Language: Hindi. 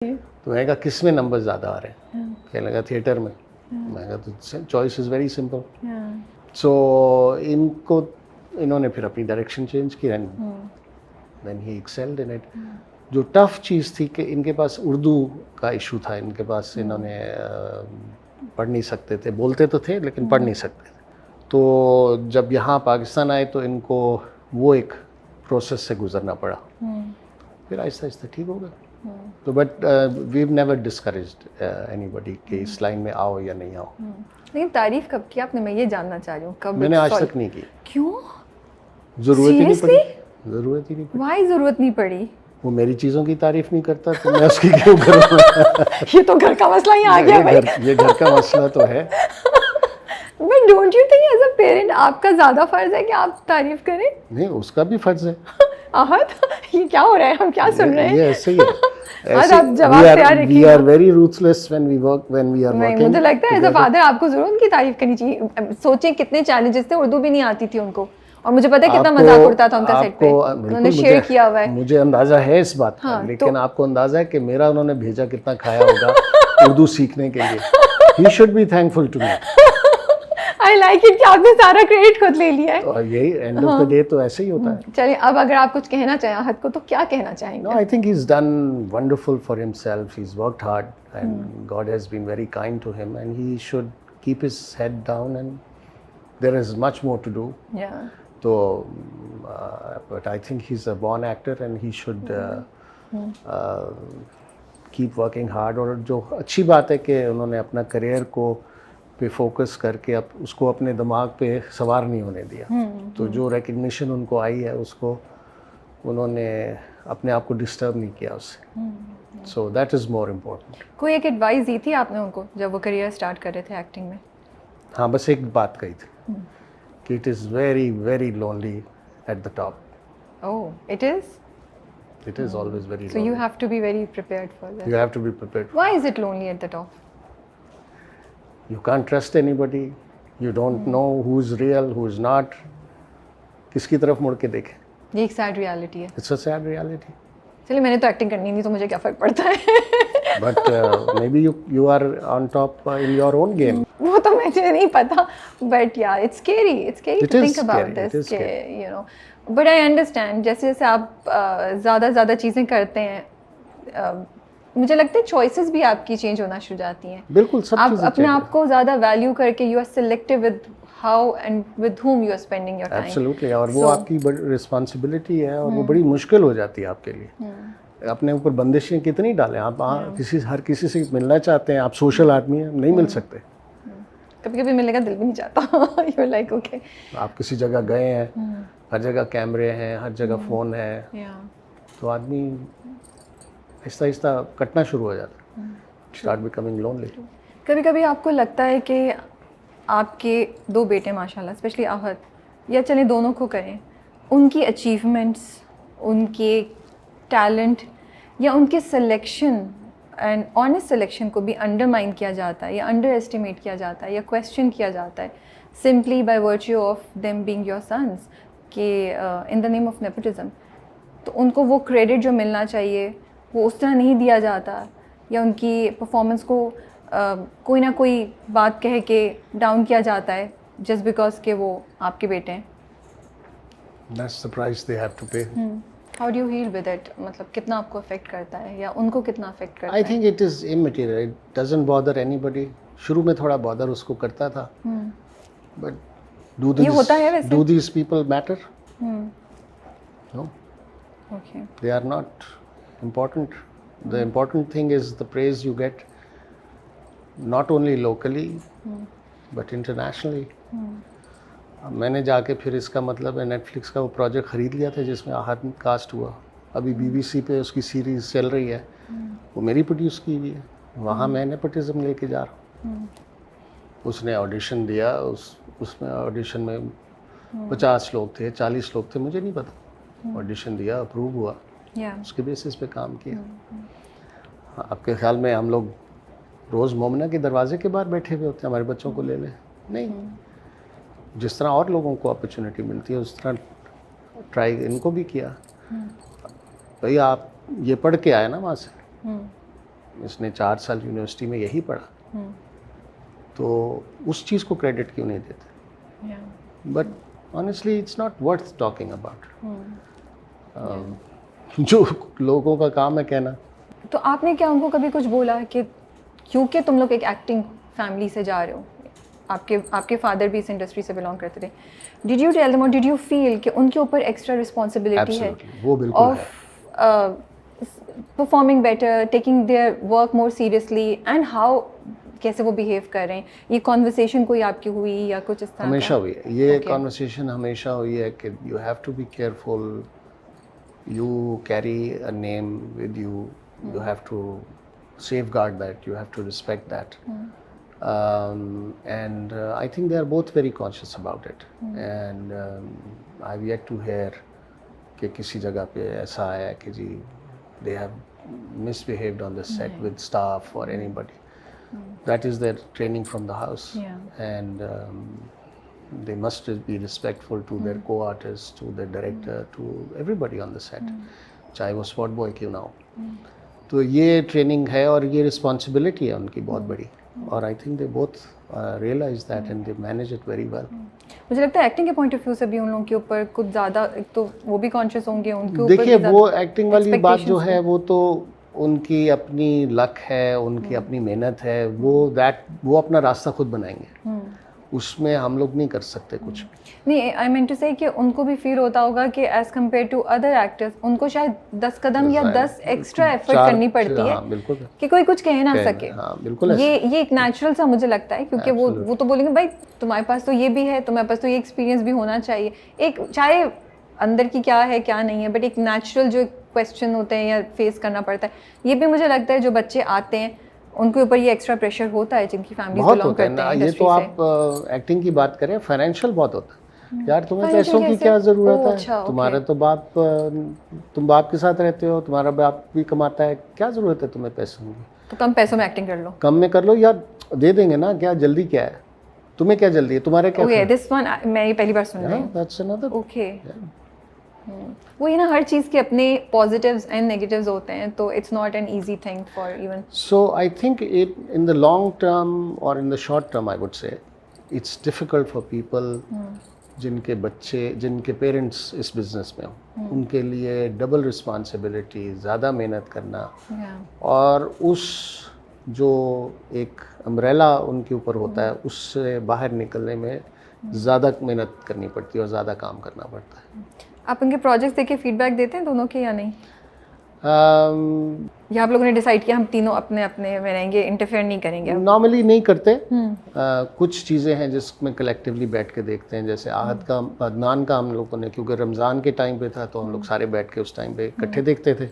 तो मैंने कहा किस में नंबर ज़्यादा आ रहे हैं? कहने लगा थिएटर में। मैंने कहा तो choice is very simple. So इन्होंने फिर अपनी डायरेक्शन चेंज की and then he excelled in it. जो टफ चीज़ थी कि इनके पास उर्दू का इशू था, इनके पास इन्होंने पढ़ नहीं सकते थे, बोलते तो थे लेकिन पढ़ नहीं सकते थे। तो जब यहाँ पाकिस्तान आए तो इनको वो एक प्रोसेस से गुजरना पड़ा, फिर आहिस्ता आहिस्ता ठीक हो गया। तो but we have never discouraged anybody कि इस लाइन में आओ या नहीं आओ। लेकिन तारीफ कब की आपने, मैं ये जानना चाह रही हूँ कब? मैंने आज तक नहीं की। क्यों? ज़रूरत ही नहीं पड़ी। ज़रूरत ही नहीं पड़ी। वाई ज़रूरत नहीं पड़ी? वो मेरी चीज़ों की तारीफ नहीं करता तो मैं उसकी क्यों करूँ? ये तो घर का मसला ही आ गया भाई। ये घर का मसला तो है। But don't you think as a parent आपका ज़्यादा फर्ज है कि आप तारीफ करें? नहीं, उसका भी फर्ज है। आहत, ये क्या हो रहा है, हम क्या सुन रहे हैं? ये ऐसे ही है। आज आप जवाब तैयार रखिए। We are very ruthless when we are working। मुझे लगता है एज अ फादर आपको जरूर उनकी तारीफ करनी चाहिए। सोचें कितने चैलेंजेस थे, उर्दू भी नहीं आती थी उनको, और मुझे पता है कितना मजाक उड़ता था उनका सेट पे। उन्होंने शेयर किया हुआ है। मुझे अंदाजा है इस बात का, लेकिन आपको अंदाजा है कि मेरा उन्होंने भेजा कितना खाया होगा उर्दू सीखने के लिए। He should be thankful to me। I like it कि आपने सारा क्रेडिट खुद ले लिया है। तो यही एंड ऑफ द डे तो ऐसे ही होता है। चलिए, अब अगर आप कुछ कहना चाहें आहत को तो क्या कहना चाहेंगे? No, I think he's done wonderful for himself. He's worked hard and God has been very kind to him and he should keep his head down and there is much more to do. Yeah. So, but I think he's a born actor and he should keep working hard। और जो अच्छी बात है कि उन्होंने अपना करियर को पे फोकस करके अब उसको अपने दिमाग पे सवार नहीं होने दिया। तो जो रिकग्निशन उनको आई है उसको उन्होंने अपने आप को डिस्टर्ब नहीं किया उससे। So that is more important. कोई एक एडवाइस दी थी आपने उनको जब वो करियर स्टार्ट कर रहे थे एक्टिंग में? हाँ, बस एक बात कही थी कि it is very very lonely at the top. Oh, it is? It is always very lonely. So you have to be very prepared for that. You have to be prepared. Why is it lonely at the top? You can't trust anybody. You don't know who's real, who's not. किसकी तरफ मुड़ के देखें? ये एक सैड रियलिटी है। It's a sad reality. चलिए, मैंने तो एक्टिंग करनी नहीं तो मुझे क्या फ़र्क पड़ता है। But maybe you are on top in your own game. वो तो मुझे नहीं पता, but yeah, it's scary. It's scary It to is think about scary. It this. is scary. कि, you know, but I understand. जैसे जैसे आप ज़्यादा चीज़ें करते हैं, मुझे लगता है चॉइसेस भी आपकी चेंज होना शुरू जाती हैं। बिल्कुल, सब आप चीज़ें अपने आप को ज़्यादा वैल्यू करके you are selective with how and with whom you are spending your time. Absolutely, और वो आपकी बड़ी रिस्पॉन्सिबिलिटी है और वो बड़ी मुश्किल हो जाती है आपके लिए। अपने ऊपर बंदिशें कितनी डालें आप? हर किसी से मिलना चाहते हैं, आप सोशल आदमी हैं, नहीं मिल सकते। कभी कभी मिलने का दिल भी नहीं चाहता। यू लाइक ओके, आप किसी जगह गए हैं, हर जगह कैमरे हैं, हर जगह फ़ोन है, तो आदमी आहिस्ता आहिस्ता कटना शुरू हो जाता है। Start becoming lonely. कभी कभी आपको लगता है कि आपके दो बेटे माशाल्लाह, स्पेशली आहत, या चले दोनों को करें, उनकी अचीवमेंट्स, उनके टैलेंट या उनके सिलेक्शन एंड ऑनेस्ट सिलेक्शन को भी अंडरमाइन किया जाता है या अंडर एस्टिमेट किया जाता है या क्वेश्चन किया जाता है simply by virtue of them being your sons के in the name of nepotism. तो उनको वो क्रेडिट जो मिलना चाहिए वो उस तरह नहीं दिया जाता, या उनकी परफॉर्मेंस को कोई ना कोई बात कह के डाउन किया जाता है जस्ट बिकॉज के वो आपके बेटे हैं। That's the price they have to pay. How do you heal with it? मतलब कितना आपको अफेक्ट करता है या उनको कितना अफेक्ट करता I है? think it is immaterial. It doesn't bother anybody. शुरू में थोड़ा बॉदर उसको करता था, but ये होता है वैसे? do these people matter? No, okay, they are not important. The important thing is the praise you get, not only locally, but internationally. अब मैंने जाके फिर इसका मतलब है नेटफ्लिक्स का वो प्रोजेक्ट ख़रीद लिया था जिसमें आहत कास्ट हुआ। अभी BBC पे उसकी सीरीज़ चल रही है, वो मेरी प्रोड्यूस की हुई है। वहाँ मैं नेपोटिज्म लेके जा रहा हूँ। उसने ऑडिशन दिया, उसमें ऑडिशन में 50 लोग थे, 40 लोग थे, मुझे नहीं पता। ऑडिशन दिया, अप्रूव हुआ, उसके बेसिस पे काम किया। आपके ख्याल में हम लोग रोज़ मोमना के दरवाजे के बाहर बैठे हुए होते हैं हमारे बच्चों को ले लें? नहीं। जिस तरह और लोगों को अपॉर्चुनिटी मिलती है उस तरह ट्राई इनको भी किया। भैया आप ये पढ़ के आए ना वहाँ से, इसने 4 साल यूनिवर्सिटी में यही पढ़ा, तो उस चीज़ को क्रेडिट क्यों नहीं देते? But honestly it's not worth talking about. जो लोगों का काम है कहना। तो आपने क्या उनको कभी कुछ बोला कि क्योंकि तुम लोग एक एक्टिंग फैमिली से जा रहे हो, आपके फादर भी इस इंडस्ट्री से बिलोंग करते थे, डिड यू टेल देम और डिड यू फील कि उनके ऊपर एक्स्ट्रा रिस्पॉन्सिबिलिटी है वो बिल्कुल of performing better, taking their work more seriously, and how कैसे वो बिहेव कर रहे हैं? ये कॉन्वर्सेशन कोई आपकी हुई या कुछ इस तरह? हमेशा हुई है ये कॉन्वर्सेशन, हमेशा हुई है कि you have to be careful, you carry a name with you, you have to safeguard that, you have to respect that. And I think they are both very conscious about it. And I've yet to hear कि किसी जगह पे ऐसा आया कि जी they have misbehaved on the set with staff or anybody. That is their training from the house. And they must be respectful to their co-artists, to their director, to everybody on the set, चाहे वो स्पॉट बॉय क्यों ना हो। तो ये ट्रेनिंग है और ये रिस्पॉन्सिबिलिटी है उनकी बहुत बड़ी, और I think they both realise that and they manage it very well. मुझे लगता है एक्टिंग के पॉइंट ऑफ व्यू से भी उन लोगों के ऊपर कुछ ज़्यादा, एक तो वो भी कॉन्शियस होंगे, उनके ऊपर देखिए वो एक्टिंग वाली बात जो है वो तो उनकी अपनी लक है, उनकी अपनी मेहनत है, वो अपना रास्ता खुद बनाएंगे, उसमें हम लोग नहीं कर सकते कुछ। नहीं, आई मीन टू से कि उनको भी फील होता होगा कि as compared to other actors उनको शायद 10 कदम या 10 एक्स्ट्रा एफर्ट करनी पड़ती है, बिल्कुल, कि कोई कुछ कह ना सके। हाँ, बिल्कुल ये एक नेचुरल सा मुझे लगता है, क्योंकि वो तो बोलेंगे भाई तुम्हारे पास तो ये भी है, तुम्हारे पास तो ये एक्सपीरियंस भी होना चाहिए, एक चाहे अंदर की क्या है क्या नहीं है, बट एक नेचुरल जो क्वेश्चन होते हैं या फेस करना पड़ता है, ये भी मुझे लगता है जो बच्चे आते हैं उनके ऊपर ये एक्स्ट्रा प्रेशर होता है जिनकी फैमिली बिलोंग करते हैं। ये तो आप एक्टिंग की बात करें, फाइनेंशियल बहुत होता है यार, तुम्हें पैसों की क्या जरूरत है? अच्छा, तुम्हारा तो बाप, तुम बाप के साथ रहते हो, तुम्हारा बाप भी कमाता है, क्या जरूरत है तुम्हें पैसों की? तो कम पैसों में एक्टिंग कर लो, कम में कर लो यार, दे देंगे ना, क्या जल्दी क्या है? तुम्हें क्या जल्दी है? तुम्हारे क्या? ओके, दिस वन मैं ये पहली बार सुन रही हूं। That's another. ओके, वो ये ना हर चीज़ के अपने पॉजिटिव्स एंड नेगेटिव्स होते हैं, तो it's not an easy thing for even. So I think it in the long term और in the short term I would say it's difficult for people जिनके बच्चे, जिनके पेरेंट्स इस बिजनेस में हो, उनके लिए डबल रिस्पॉन्सिबिलिटी, ज़्यादा मेहनत करना, और उस जो एक अम्ब्रेला उनके ऊपर होता है उससे बाहर निकलने में ज़्यादा मेहनत करनी पड़ती है और ज़्यादा काम करना पड़ता है। आप उनके प्रोजेक्ट्स देख के फीडबैक देते हैं दोनों के या नहीं? या आप लोगों ने डिसाइड किया हम तीनों अपने अपने में रहेंगे, इंटरफेयर नहीं करेंगे? नॉर्मली नहीं करते। कुछ चीज़ें हैं जिसमें कलेक्टिवली बैठ के देखते हैं, जैसे आहत का, अदनान का हम लोगों ने, क्योंकि रमज़ान के टाइम पे था तो हम लोग सारे बैठ के उस टाइम पे इकट्ठे देखते थे,